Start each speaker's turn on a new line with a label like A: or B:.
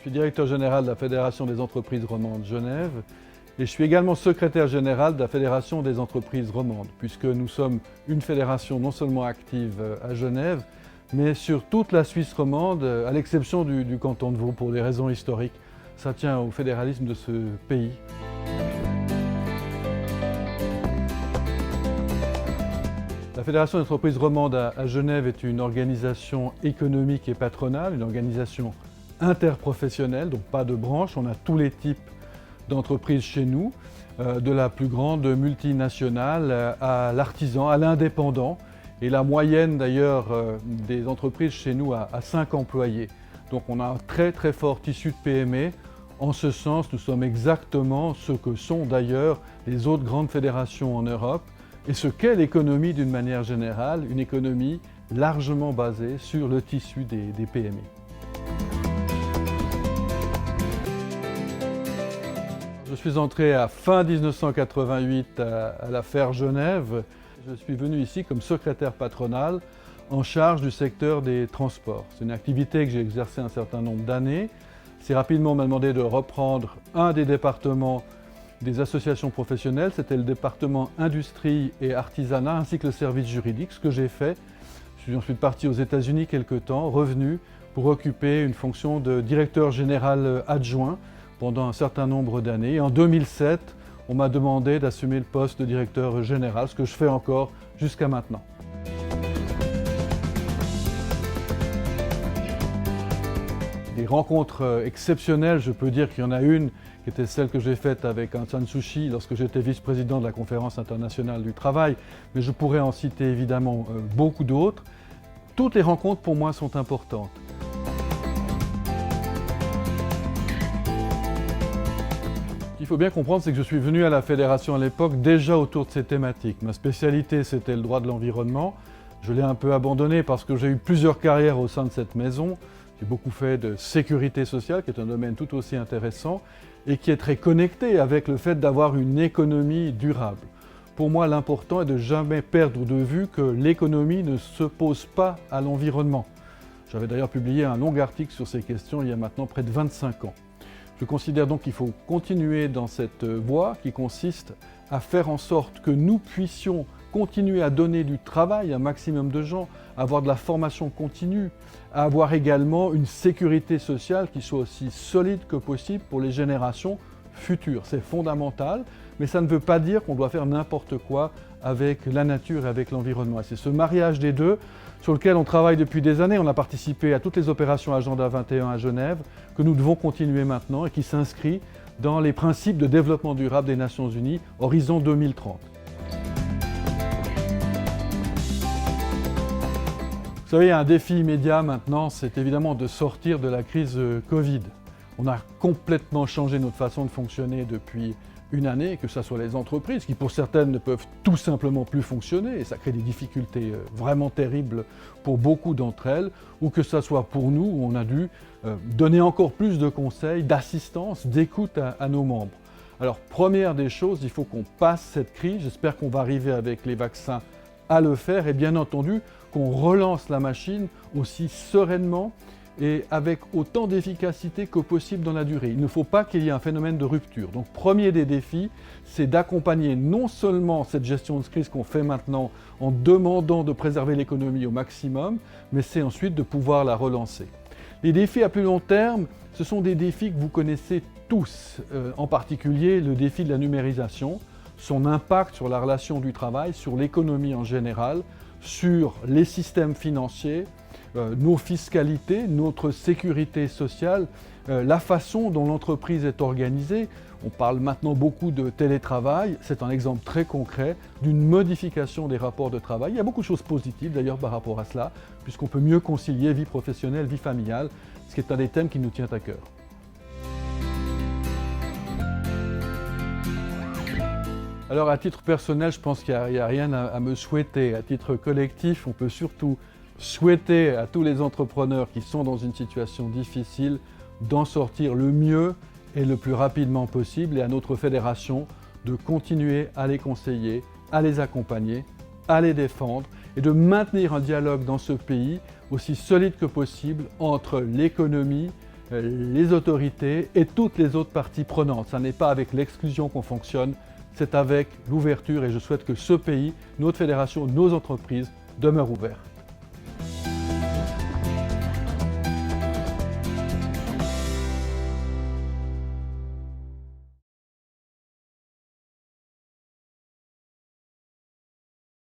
A: suis directeur général de la Fédération des entreprises romandes Genève et je suis également secrétaire général de la Fédération des entreprises romandes, puisque nous sommes une fédération non seulement active à Genève, mais sur toute la Suisse romande, à l'exception du canton de Vaud, pour des raisons historiques. Ça tient au fédéralisme de ce pays. La Fédération des entreprises romandes à Genève est une organisation économique et patronale, une organisation interprofessionnelle, donc pas de branche. On a tous les types d'entreprises chez nous, de la plus grande multinationale à l'artisan, à l'indépendant. Et la moyenne d'ailleurs des entreprises chez nous a 5 employés. Donc on a un très très fort tissu de PME. En ce sens, nous sommes exactement ce que sont d'ailleurs les autres grandes fédérations en Europe et ce qu'est l'économie d'une manière générale, une économie largement basée sur le tissu des PME. Je suis entré à fin 1988 à la FER Genève. Je suis venu ici comme secrétaire patronal en charge du secteur des transports. C'est une activité que j'ai exercée un certain nombre d'années. C'est rapidement, on m'a demandé de reprendre un des départements des associations professionnelles. C'était le département industrie et artisanat ainsi que le service juridique, ce que j'ai fait. Je suis ensuite parti aux États-Unis quelque temps, revenu pour occuper une fonction de directeur général adjoint pendant un certain nombre d'années. Et en 2007, on m'a demandé d'assumer le poste de directeur général, ce que je fais encore jusqu'à maintenant. Des rencontres exceptionnelles, je peux dire qu'il y en a une qui était celle que j'ai faite avec Aung San Suu Kyi lorsque j'étais vice-président de la Conférence internationale du travail, mais je pourrais en citer évidemment beaucoup d'autres. Toutes les rencontres pour moi sont importantes. Ce qu'il faut bien comprendre, c'est que je suis venu à la Fédération à l'époque déjà autour de ces thématiques. Ma spécialité, c'était le droit de l'environnement. Je l'ai un peu abandonné parce que j'ai eu plusieurs carrières au sein de cette maison. J'ai beaucoup fait de sécurité sociale, qui est un domaine tout aussi intéressant et qui est très connecté avec le fait d'avoir une économie durable. Pour moi, l'important est de ne jamais perdre de vue que l'économie ne s'oppose pas à l'environnement. J'avais d'ailleurs publié un long article sur ces questions il y a maintenant près de 25 ans. Je considère donc qu'il faut continuer dans cette voie qui consiste à faire en sorte que nous puissions continuer à donner du travail à un maximum de gens, avoir de la formation continue, à avoir également une sécurité sociale qui soit aussi solide que possible pour les générations futures. C'est fondamental, mais ça ne veut pas dire qu'on doit faire n'importe quoi avec la nature et avec l'environnement. C'est ce mariage des deux sur lequel on travaille depuis des années. On a participé à toutes les opérations Agenda 21 à Genève, que nous devons continuer maintenant et qui s'inscrit dans les principes de développement durable des Nations Unies, Horizon 2030. Vous savez, il y a un défi immédiat maintenant, c'est évidemment de sortir de la crise Covid. On a complètement changé notre façon de fonctionner depuis une année, que ce soit les entreprises, qui pour certaines ne peuvent tout simplement plus fonctionner, et ça crée des difficultés vraiment terribles pour beaucoup d'entre elles, ou que ce soit pour nous, où on a dû donner encore plus de conseils, d'assistance, d'écoute à nos membres. Alors, première des choses, il faut qu'on passe cette crise, j'espère qu'on va arriver avec les vaccins à le faire, et bien entendu, qu'on relance la machine aussi sereinement et avec autant d'efficacité que possible dans la durée. Il ne faut pas qu'il y ait un phénomène de rupture. Donc, premier des défis, c'est d'accompagner non seulement cette gestion de crise qu'on fait maintenant en demandant de préserver l'économie au maximum, mais c'est ensuite de pouvoir la relancer. Les défis à plus long terme, ce sont des défis que vous connaissez tous, en particulier le défi de la numérisation, son impact sur la relation du travail, sur l'économie en général, sur les systèmes financiers, nos fiscalités, notre sécurité sociale, la façon dont l'entreprise est organisée. On parle maintenant beaucoup de télétravail, c'est un exemple très concret d'une modification des rapports de travail. Il y a beaucoup de choses positives d'ailleurs par rapport à cela, puisqu'on peut mieux concilier vie professionnelle, vie familiale, ce qui est un des thèmes qui nous tient à cœur. Alors à titre personnel, je pense qu'il n'y a rien à me souhaiter. À titre collectif, on peut surtout souhaiter à tous les entrepreneurs qui sont dans une situation difficile d'en sortir le mieux et le plus rapidement possible, et à notre fédération de continuer à les conseiller, à les accompagner, à les défendre et de maintenir un dialogue dans ce pays aussi solide que possible entre l'économie, les autorités et toutes les autres parties prenantes. Ce n'est pas avec l'exclusion qu'on fonctionne, c'est avec l'ouverture et je souhaite que ce pays, notre fédération, nos entreprises demeurent ouverts.